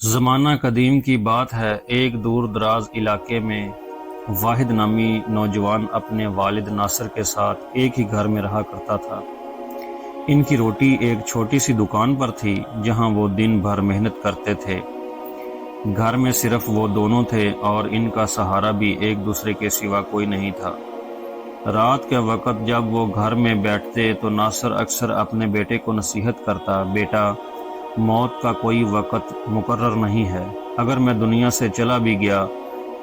زمانہ قدیم کی بات ہے، ایک دور دراز علاقے میں واحد نامی نوجوان اپنے والد ناصر کے ساتھ ایک ہی گھر میں رہا کرتا تھا۔ ان کی روٹی ایک چھوٹی سی دکان پر تھی جہاں وہ دن بھر محنت کرتے تھے۔ گھر میں صرف وہ دونوں تھے اور ان کا سہارا بھی ایک دوسرے کے سوا کوئی نہیں تھا۔ رات کے وقت جب وہ گھر میں بیٹھتے تو ناصر اکثر اپنے بیٹے کو نصیحت کرتا، بیٹا، موت کا کوئی وقت مقرر نہیں ہے۔ اگر میں دنیا سے چلا بھی گیا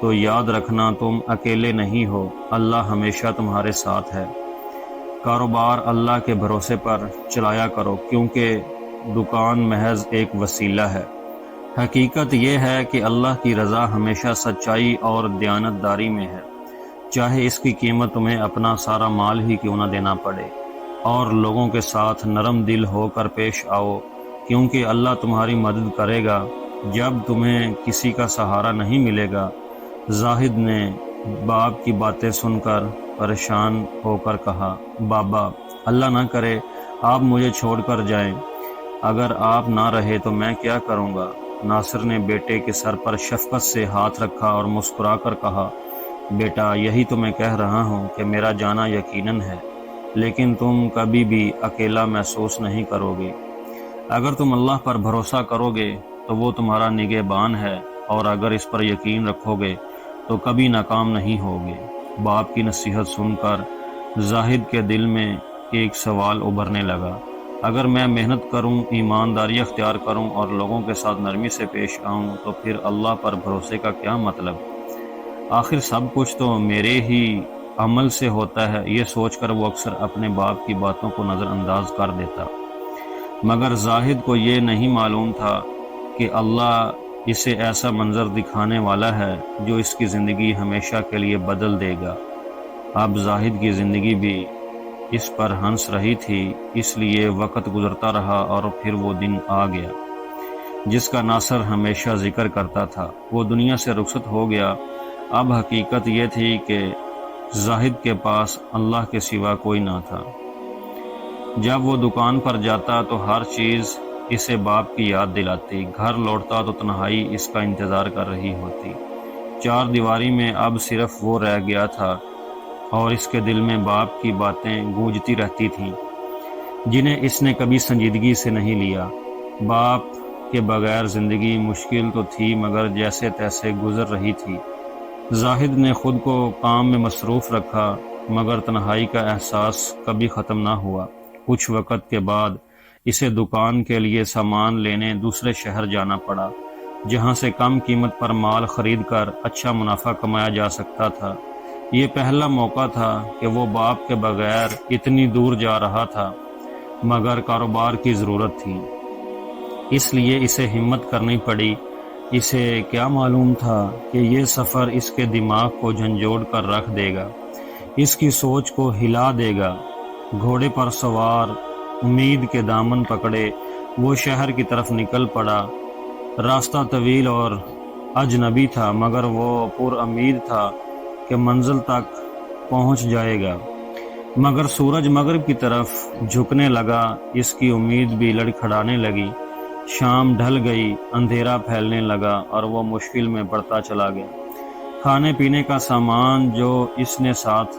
تو یاد رکھنا تم اکیلے نہیں ہو، اللہ ہمیشہ تمہارے ساتھ ہے۔ کاروبار اللہ کے بھروسے پر چلایا کرو کیونکہ دکان محض ایک وسیلہ ہے۔ حقیقت یہ ہے کہ اللہ کی رضا ہمیشہ سچائی اور دیانتداری میں ہے، چاہے اس کی قیمت تمہیں اپنا سارا مال ہی کیوں نہ دینا پڑے۔ اور لوگوں کے ساتھ نرم دل ہو کر پیش آؤ کیونکہ اللہ تمہاری مدد کرے گا جب تمہیں کسی کا سہارا نہیں ملے گا۔ زاہد نے باپ کی باتیں سن کر پریشان ہو کر کہا، بابا، اللہ نہ کرے آپ مجھے چھوڑ کر جائیں، اگر آپ نہ رہے تو میں کیا کروں گا؟ ناصر نے بیٹے کے سر پر شفقت سے ہاتھ رکھا اور مسکرا کر کہا، بیٹا، یہی تو میں کہہ رہا ہوں کہ میرا جانا یقیناً ہے، لیکن تم کبھی بھی اکیلا محسوس نہیں کرو گے۔ اگر تم اللہ پر بھروسہ کرو گے تو وہ تمہارا نگہبان ہے، اور اگر اس پر یقین رکھو گے تو کبھی ناکام نہیں ہوگے۔ باپ کی نصیحت سن کر زاہد کے دل میں ایک سوال ابھرنے لگا، اگر میں محنت کروں، ایمانداری اختیار کروں اور لوگوں کے ساتھ نرمی سے پیش آؤں تو پھر اللہ پر بھروسے کا کیا مطلب؟ آخر سب کچھ تو میرے ہی عمل سے ہوتا ہے۔ یہ سوچ کر وہ اکثر اپنے باپ کی باتوں کو نظر انداز کر دیتا، مگر زاہد کو یہ نہیں معلوم تھا کہ اللہ اسے ایسا منظر دکھانے والا ہے جو اس کی زندگی ہمیشہ کے لیے بدل دے گا۔ اب زاہد کی زندگی بھی اس پر ہنس رہی تھی، اس لیے وقت گزرتا رہا اور پھر وہ دن آ گیا جس کا ناصر ہمیشہ ذکر کرتا تھا۔ وہ دنیا سے رخصت ہو گیا۔ اب حقیقت یہ تھی کہ زاہد کے پاس اللہ کے سوا کوئی نہ تھا۔ جب وہ دکان پر جاتا تو ہر چیز اسے باپ کی یاد دلاتی، گھر لوٹتا تو تنہائی اس کا انتظار کر رہی ہوتی۔ چار دیواری میں اب صرف وہ رہ گیا تھا اور اس کے دل میں باپ کی باتیں گونجتی رہتی تھیں جنہیں اس نے کبھی سنجیدگی سے نہیں لیا۔ باپ کے بغیر زندگی مشکل تو تھی مگر جیسے تیسے گزر رہی تھی۔ زاہد نے خود کو کام میں مصروف رکھا مگر تنہائی کا احساس کبھی ختم نہ ہوا۔ کچھ وقت کے بعد اسے دکان کے لیے سامان لینے دوسرے شہر جانا پڑا جہاں سے کم قیمت پر مال خرید کر اچھا منافع کمایا جا سکتا تھا۔ یہ پہلا موقع تھا کہ وہ باپ کے بغیر اتنی دور جا رہا تھا مگر کاروبار کی ضرورت تھی، اس لیے اسے ہمت کرنی پڑی۔ اسے کیا معلوم تھا کہ یہ سفر اس کے دماغ کو جھنجھوڑ کر رکھ دے گا، اس کی سوچ کو ہلا دے گا۔ گھوڑے پر سوار امید کے دامن پکڑے وہ شہر کی طرف نکل پڑا۔ راستہ طویل اور اجنبی تھا مگر وہ پر امید تھا کہ منزل تک پہنچ جائے گا۔ مگر سورج مغرب کی طرف جھکنے لگا، اس کی امید بھی لڑکھڑانے لگی۔ شام ڈھل گئی، اندھیرا پھیلنے لگا اور وہ مشکل میں پڑتا چلا گیا۔ کھانے پینے کا سامان جو اس نے ساتھ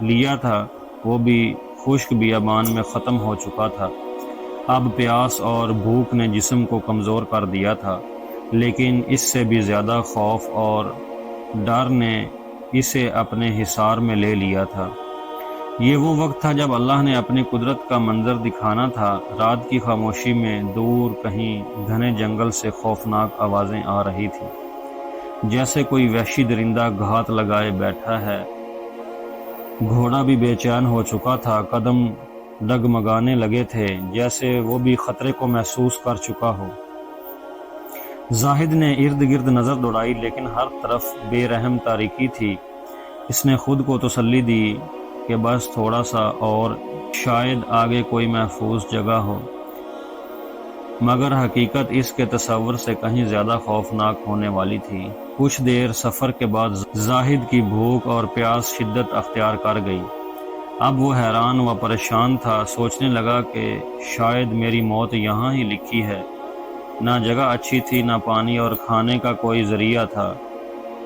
لیا تھا وہ بھی خشک بیابان میں ختم ہو چکا تھا۔ اب پیاس اور بھوک نے جسم کو کمزور کر دیا تھا، لیکن اس سے بھی زیادہ خوف اور ڈر نے اسے اپنے حصار میں لے لیا تھا۔ یہ وہ وقت تھا جب اللہ نے اپنی قدرت کا منظر دکھانا تھا۔ رات کی خاموشی میں دور کہیں گھنے جنگل سے خوفناک آوازیں آ رہی تھیں، جیسے کوئی وحشی درندہ گھات لگائے بیٹھا ہے۔ گھوڑا بھی بے چین ہو چکا تھا، قدم ڈگمگانے لگے تھے جیسے وہ بھی خطرے کو محسوس کر چکا ہو۔ زاہد نے ارد گرد نظر دوڑائی لیکن ہر طرف بے رحم تاریکی تھی۔ اس نے خود کو تسلی دی کہ بس تھوڑا سا اور شاید آگے کوئی محفوظ جگہ ہو، مگر حقیقت اس کے تصور سے کہیں زیادہ خوفناک ہونے والی تھی۔ کچھ دیر سفر کے بعد زاہد کی بھوک اور پیاس شدت اختیار کر گئی۔ اب وہ حیران و پریشان تھا، سوچنے لگا کہ شاید میری موت یہاں ہی لکھی ہے۔ نہ جگہ اچھی تھی، نہ پانی اور کھانے کا کوئی ذریعہ تھا۔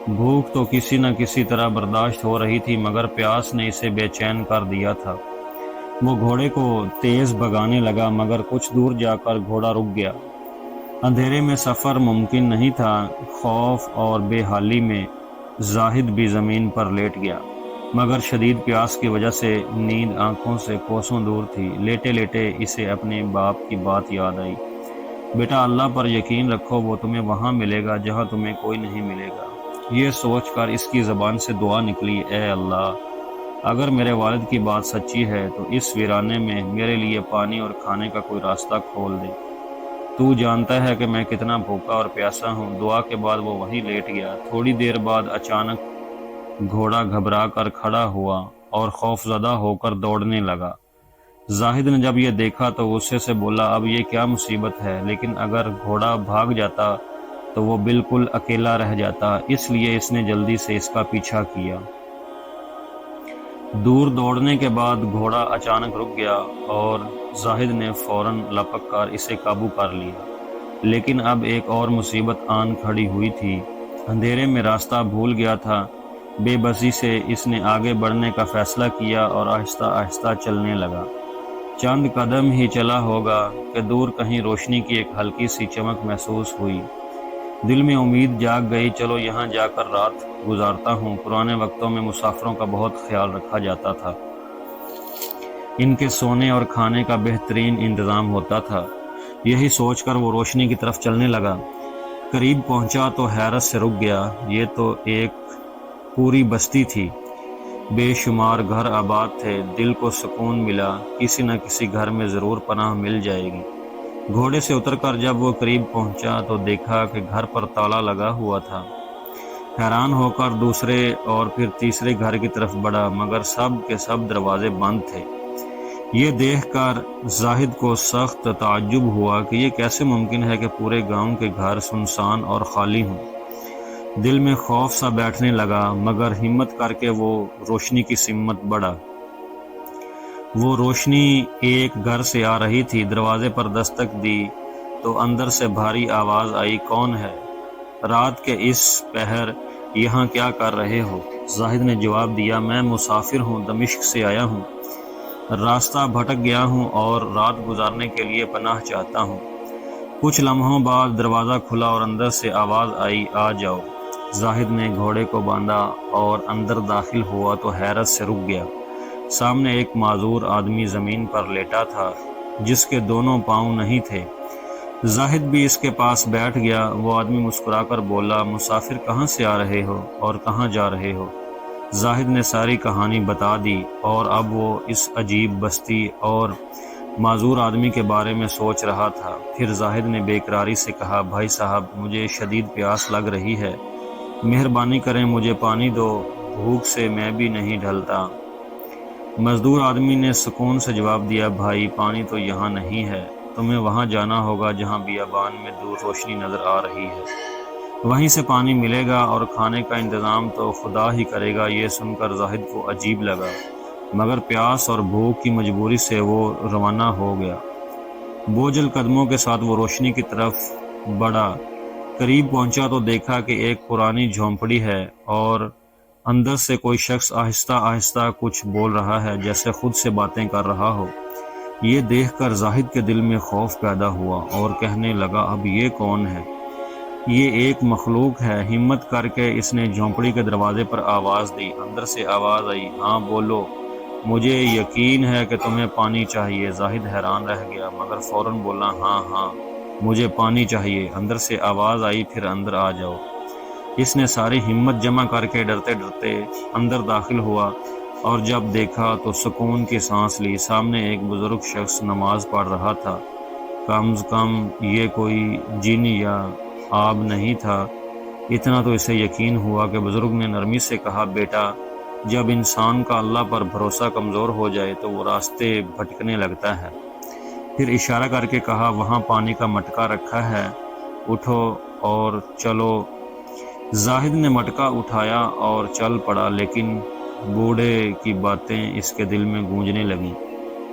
بھوک تو کسی نہ کسی طرح برداشت ہو رہی تھی، مگر پیاس نے اسے بے چین کر دیا تھا۔ وہ گھوڑے کو تیز بھگانے لگا، مگر کچھ دور جا کر گھوڑا رک گیا۔ اندھیرے میں سفر ممکن نہیں تھا۔ خوف اور بے حالی میں زاہد بھی زمین پر لیٹ گیا، مگر شدید پیاس کی وجہ سے نیند آنکھوں سے کوسوں دور تھی۔ لیٹے لیٹے اسے اپنے باپ کی بات یاد آئی۔ بیٹا، اللہ پر یقین رکھو، وہ تمہیں وہاں ملے گا جہاں تمہیں کوئی نہیں ملے گا۔ یہ سوچ کر اس کی زبان سے دعا نکلی، اے اللہ، اگر میرے والد کی بات سچی ہے تو اس ویرانے میں میرے لیے پانی اور کھانے کا کوئی راستہ کھول دے۔ تو جانتا ہے کہ میں کتنا بھوکا اور پیاسا ہوں۔ دعا کے بعد وہ وہیں لیٹ گیا۔ تھوڑی دیر بعد اچانک گھوڑا گھبرا کر کھڑا ہوا اور خوف زدہ ہو کر دوڑنے لگا۔ زاہد نے جب یہ دیکھا تو غصے سے بولا، اب یہ کیا مصیبت ہے؟ لیکن اگر گھوڑا بھاگ جاتا تو وہ بالکل اکیلا رہ جاتا، اس لیے اس نے جلدی سے اس کا پیچھا کیا۔ دور دوڑنے کے بعد گھوڑا اچانک رک گیا اور زاہد نے فوراً لپک کر اسے قابو کر لیا۔ لیکن اب ایک اور مصیبت آن کھڑی ہوئی تھی۔ اندھیرے میں راستہ بھول گیا تھا۔ بے بسی سے اس نے آگے بڑھنے کا فیصلہ کیا اور آہستہ آہستہ چلنے لگا۔ چند قدم ہی چلا ہوگا کہ دور کہیں روشنی کی ایک ہلکی سی چمک محسوس ہوئی۔ دل میں امید جاگ گئی، چلو یہاں جا کر رات گزارتا ہوں۔ پرانے وقتوں میں مسافروں کا بہت خیال رکھا جاتا تھا۔ ان کے سونے اور کھانے کا بہترین انتظام ہوتا تھا۔ یہی سوچ کر وہ روشنی کی طرف چلنے لگا۔ قریب پہنچا تو حیرت سے رک گیا۔ یہ تو ایک پوری بستی تھی۔ بے شمار گھر آباد تھے۔ دل کو سکون ملا، کسی نہ کسی گھر میں ضرور پناہ مل جائے گی۔ گھوڑے سے اتر کر جب وہ قریب پہنچا تو دیکھا کہ گھر پر تالا لگا ہوا تھا۔ حیران ہو کر دوسرے اور پھر تیسرے گھر کی طرف بڑھا، مگر سب کے سب دروازے بند تھے۔ یہ دیکھ کر زاہد کو سخت تعجب ہوا کہ یہ کیسے ممکن ہے کہ پورے گاؤں کے گھر سنسان اور خالی ہوں۔ دل میں خوف سا بیٹھنے لگا، مگر ہمت کر کے وہ روشنی کی سمت بڑھا۔ وہ روشنی ایک گھر سے آ رہی تھی۔ دروازے پر دستک دی تو اندر سے بھاری آواز آئی، کون ہے؟ رات کے اس پہر یہاں کیا کر رہے ہو؟ زاہد نے جواب دیا، میں مسافر ہوں، دمشق سے آیا ہوں۔ راستہ بھٹک گیا ہوں اور رات گزارنے کے لیے پناہ چاہتا ہوں۔ کچھ لمحوں بعد دروازہ کھلا اور اندر سے آواز آئی، آ جاؤ۔ زاہد نے گھوڑے کو باندھا اور اندر داخل ہوا تو حیرت سے رک گیا۔ سامنے ایک معذور آدمی زمین پر لیٹا تھا، جس کے دونوں پاؤں نہیں تھے۔ زاہد بھی اس کے پاس بیٹھ گیا۔ وہ آدمی مسکرا کر بولا، مسافر کہاں سے آ رہے ہو اور کہاں جا رہے ہو؟ زاہد نے ساری کہانی بتا دی اور اب وہ اس عجیب بستی اور معذور آدمی کے بارے میں سوچ رہا تھا۔ پھر زاہد نے بے قراری سے کہا، بھائی صاحب، مجھے شدید پیاس لگ رہی ہے، مہربانی کریں مجھے پانی دو، بھوک سے میں بھی نہیں ڈھلتا۔ مزدور آدمی نے سکون سے جواب دیا، بھائی پانی تو یہاں نہیں ہے، تمہیں وہاں جانا ہوگا جہاں بیابان میں دور روشنی نظر آ رہی ہے، وہیں سے پانی ملے گا، اور کھانے کا انتظام تو خدا ہی کرے گا۔ یہ سن کر زاہد کو عجیب لگا، مگر پیاس اور بھوک کی مجبوری سے وہ روانہ ہو گیا۔ بوجھل قدموں کے ساتھ وہ روشنی کی طرف بڑھا۔ قریب پہنچا تو دیکھا کہ ایک پرانی جھونپڑی ہے اور اندر سے کوئی شخص آہستہ آہستہ کچھ بول رہا ہے، جیسے خود سے باتیں کر رہا ہو۔ یہ دیکھ کر زاہد کے دل میں خوف پیدا ہوا اور کہنے لگا، اب یہ کون ہے؟ یہ ایک مخلوق ہے۔ ہمت کر کے اس نے جھونپڑی کے دروازے پر آواز دی۔ اندر سے آواز آئی، ہاں بولو، مجھے یقین ہے کہ تمہیں پانی چاہیے۔ زاہد حیران رہ گیا، مگر فوراً بولا، ہاں مجھے پانی چاہیے۔ اندر سے آواز آئی، پھر اندر آ جاؤ۔ اس نے ساری ہمت جمع کر کے ڈرتے ڈرتے اندر داخل ہوا اور جب دیکھا تو سکون کی سانس لی۔ سامنے ایک بزرگ شخص نماز پڑھ رہا تھا۔ کم از کم یہ کوئی جن یا آب نہیں تھا۔ اتنا تو اسے یقین ہوا کہ بزرگ نے نرمی سے کہا، بیٹا، جب انسان کا اللہ پر بھروسہ کمزور ہو جائے تو وہ راستے بھٹکنے لگتا ہے۔ پھر اشارہ کر کے کہا، وہاں پانی کا مٹکا رکھا ہے، اٹھو اور چلو۔ زاہد نے مٹکا اٹھایا اور چل پڑا، لیکن بوڑھے کی باتیں اس کے دل میں گونجنے لگیں۔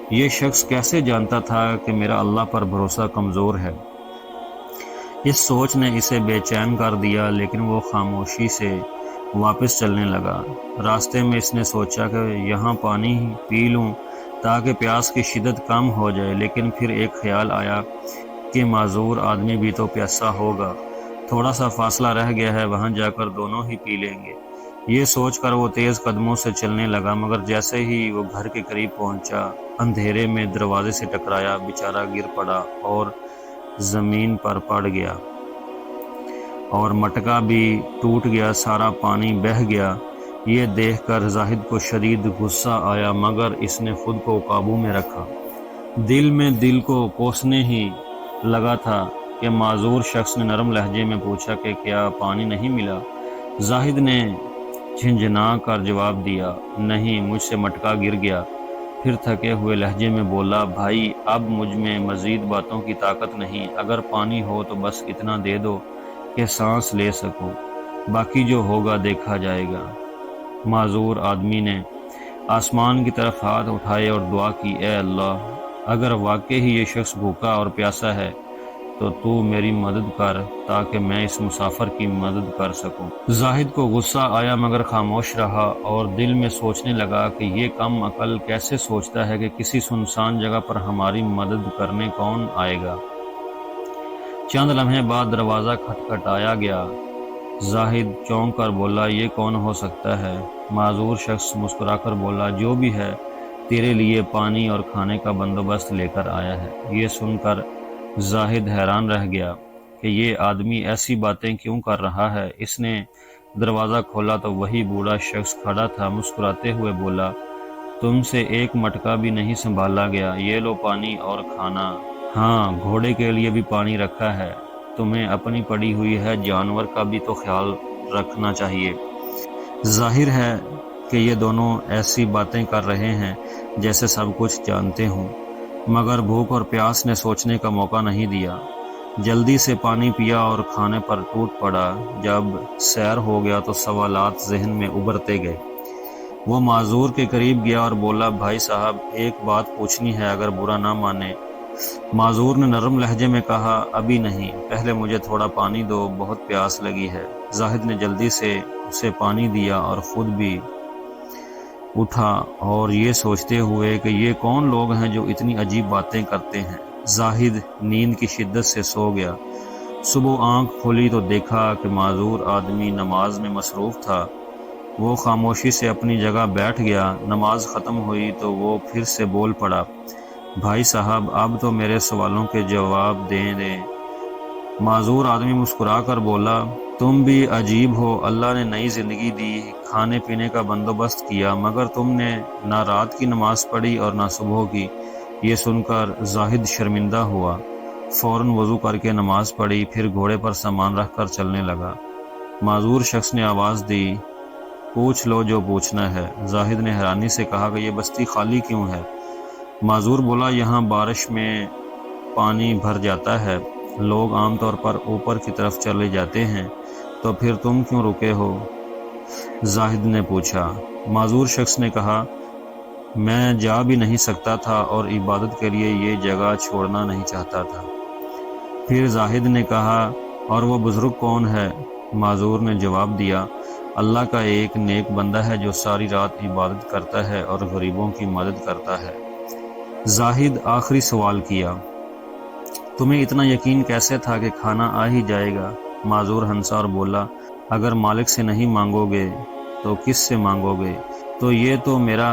یہ شخص کیسے جانتا تھا کہ میرا اللہ پر بھروسہ کمزور ہے؟ اس سوچ نے اسے بے چین کر دیا، لیکن وہ خاموشی سے واپس چلنے لگا۔ راستے میں اس نے سوچا کہ یہاں پانی پی لوں تاکہ پیاس کی شدت کم ہو جائے، لیکن پھر ایک خیال آیا کہ معذور آدمی بھی تو پیاسا ہوگا، تھوڑا سا فاصلہ رہ گیا ہے، وہاں جا کر دونوں ہی پی لیں گے۔ یہ سوچ کر وہ تیز قدموں سے چلنے لگا، مگر جیسے ہی وہ گھر کے قریب پہنچا، اندھیرے میں دروازے سے ٹکرایا، بیچارہ گر پڑا اور زمین پر پڑ گیا، اور مٹکا بھی ٹوٹ گیا، سارا پانی بہہ گیا۔ یہ دیکھ کر زاہد کو شدید غصہ آیا، مگر اس نے خود کو قابو میں رکھا۔ دل میں دل کو کوسنے ہی لگا تھا کہ معذور شخص نے نرم لہجے میں پوچھا کہ کیا پانی نہیں ملا؟ زاہد نے جھنجھنا کر جواب دیا، نہیں، مجھ سے مٹکا گر گیا۔ پھر تھکے ہوئے لہجے میں بولا، بھائی اب مجھ میں مزید باتوں کی طاقت نہیں، اگر پانی ہو تو بس اتنا دے دو کہ سانس لے سکوں، باقی جو ہوگا دیکھا جائے گا۔ معذور آدمی نے آسمان کی طرف ہاتھ اٹھائے اور دعا کی، اے اللہ، اگر واقعی ہی یہ شخص بھوکا اور پیاسا ہے تو میری مدد کر تاکہ میں اس مسافر کی مدد کر سکوں۔ زاہد کو غصہ آیا مگر خاموش رہا اور دل میں سوچنے لگا کہ یہ کم عقل کیسے سوچتا ہے کہ کسی سنسان جگہ پر ہماری مدد کرنے کون آئے گا۔ چند لمحے بعد دروازہ کھٹکھٹایا گیا۔ زاہد چونک کر بولا، یہ کون ہو سکتا ہے؟ معذور شخص مسکرا کر بولا، جو بھی ہے تیرے لیے پانی اور کھانے کا بندوبست لے کر آیا ہے۔ یہ سن کر زاہد حیران رہ گیا کہ یہ آدمی ایسی باتیں کیوں کر رہا ہے۔ اس نے دروازہ کھولا تو وہی بوڑھا شخص کھڑا تھا، مسکراتے ہوئے بولا، تم سے ایک مٹکا بھی نہیں سنبھالا گیا، یہ لو پانی اور کھانا، ہاں گھوڑے کے لیے بھی پانی رکھا ہے، تمہیں اپنی پڑی ہوئی ہے، جانور کا بھی تو خیال رکھنا چاہیے۔ ظاہر ہے کہ یہ دونوں ایسی باتیں کر رہے ہیں جیسے سب کچھ جانتے ہوں، مگر بھوک اور پیاس نے سوچنے کا موقع نہیں دیا۔ جلدی سے پانی پیا اور کھانے پر ٹوٹ پڑا۔ جب سیر ہو گیا تو سوالات ذہن میں ابھرتے گئے۔ وہ معذور کے قریب گیا اور بولا، بھائی صاحب ایک بات پوچھنی ہے، اگر برا نہ مانے۔ معذور نے نرم لہجے میں کہا، ابھی نہیں، پہلے مجھے تھوڑا پانی دو، بہت پیاس لگی ہے۔ زاہد نے جلدی سے اسے پانی دیا اور خود بھی اٹھا، اور یہ سوچتے ہوئے کہ یہ کون لوگ ہیں جو اتنی عجیب باتیں کرتے ہیں۔ زاہد نیند کی شدت سے سو گیا۔ صبح آنکھ کھلی تو دیکھا کہ معذور آدمی نماز میں مصروف تھا۔ وہ خاموشی سے اپنی جگہ بیٹھ گیا۔ نماز ختم ہوئی تو وہ پھر سے بول پڑا، بھائی صاحب اب تو میرے سوالوں کے جواب دیں۔ معذور آدمی مسکرا کر بولا، تم بھی عجیب ہو، اللہ نے نئی زندگی دی، کھانے پینے کا بندوبست کیا، مگر تم نے نہ رات کی نماز پڑھی اور نہ صبح کی۔ یہ سن کر زاہد شرمندہ ہوا، فوراً وضو کر کے نماز پڑھی، پھر گھوڑے پر سامان رکھ کر چلنے لگا۔ معذور شخص نے آواز دی، پوچھ لو جو پوچھنا ہے۔ زاہد نے حیرانی سے کہا کہ یہ بستی خالی کیوں ہے؟ معذور بولا، یہاں بارش میں پانی بھر جاتا ہے، لوگ عام طور پر اوپر کی طرف چلے جاتے ہیں، تو پھر تم کیوں رکے ہو؟ زاہد نے پوچھا۔ معذور شخص نے کہا، میں جا بھی نہیں سکتا تھا اور عبادت کے لیے یہ جگہ چھوڑنا نہیں چاہتا تھا۔ پھر زاہد نے کہا، اور وہ بزرگ کون ہے؟ معذور نے جواب دیا، اللہ کا ایک نیک بندہ ہے جو ساری رات عبادت کرتا ہے اور غریبوں کی مدد کرتا ہے۔ زاہد آخری سوال کیا، تمہیں اتنا یقین کیسے تھا کہ کھانا آ ہی جائے گا؟ معذور ہنسا اور بولا، اگر مالک سے نہیں مانگو گے تو کس سے مانگو گے؟ تو یہ تو میرا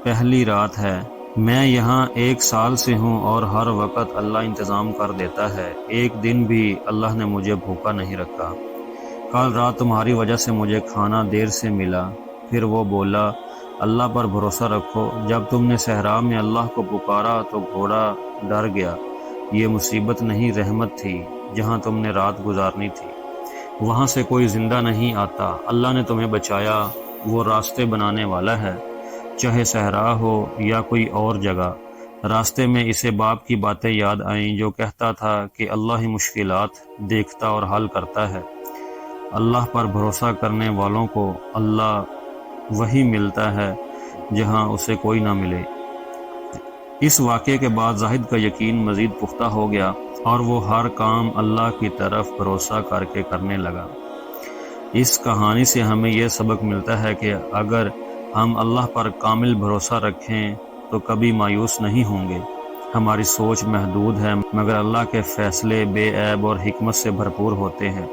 پہلی رات ہے، میں یہاں 1 سال سے ہوں اور ہر وقت اللہ انتظام کر دیتا ہے، ایک دن بھی اللہ نے مجھے بھوکا نہیں رکھا۔ کل رات تمہاری وجہ سے مجھے کھانا دیر سے ملا۔ پھر وہ بولا، اللہ پر بھروسہ رکھو، جب تم نے صحرا میں اللہ کو پکارا تو گھوڑا ڈر گیا، یہ مصیبت نہیں رحمت تھی، جہاں تم نے رات گزارنی تھی وہاں سے کوئی زندہ نہیں آتا، اللہ نے تمہیں بچایا، وہ راستے بنانے والا ہے، چاہے صحرا ہو یا کوئی اور جگہ۔ راستے میں اسے باپ کی باتیں یاد آئیں جو کہتا تھا کہ اللہ ہی مشکلات دیکھتا اور حل کرتا ہے، اللہ پر بھروسہ کرنے والوں کو اللہ وہی ملتا ہے جہاں اسے کوئی نہ ملے۔ اس واقعے کے بعد زاہد کا یقین مزید پختہ ہو گیا۔ اور وہ ہر کام اللہ کی طرف بھروسہ کر کے کرنے لگا۔ اس کہانی سے ہمیں یہ سبق ملتا ہے کہ اگر ہم اللہ پر کامل بھروسہ رکھیں تو کبھی مایوس نہیں ہوں گے۔ ہماری سوچ محدود ہے، مگر اللہ کے فیصلے بے عیب اور حکمت سے بھرپور ہوتے ہیں۔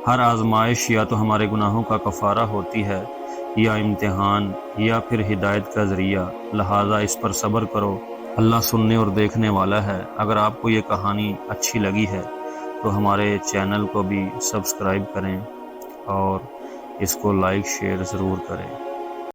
ہر آزمائش یا تو ہمارے گناہوں کا کفارہ ہوتی ہے، یا امتحان، یا پھر ہدایت کا ذریعہ، لہٰذا اس پر صبر کرو۔ اللہ سننے اور دیکھنے والا ہے۔ اگر آپ کو یہ کہانی اچھی لگی ہے تو ہمارے چینل کو بھی سبسکرائب کریں اور اس کو لائک شیئر ضرور کریں۔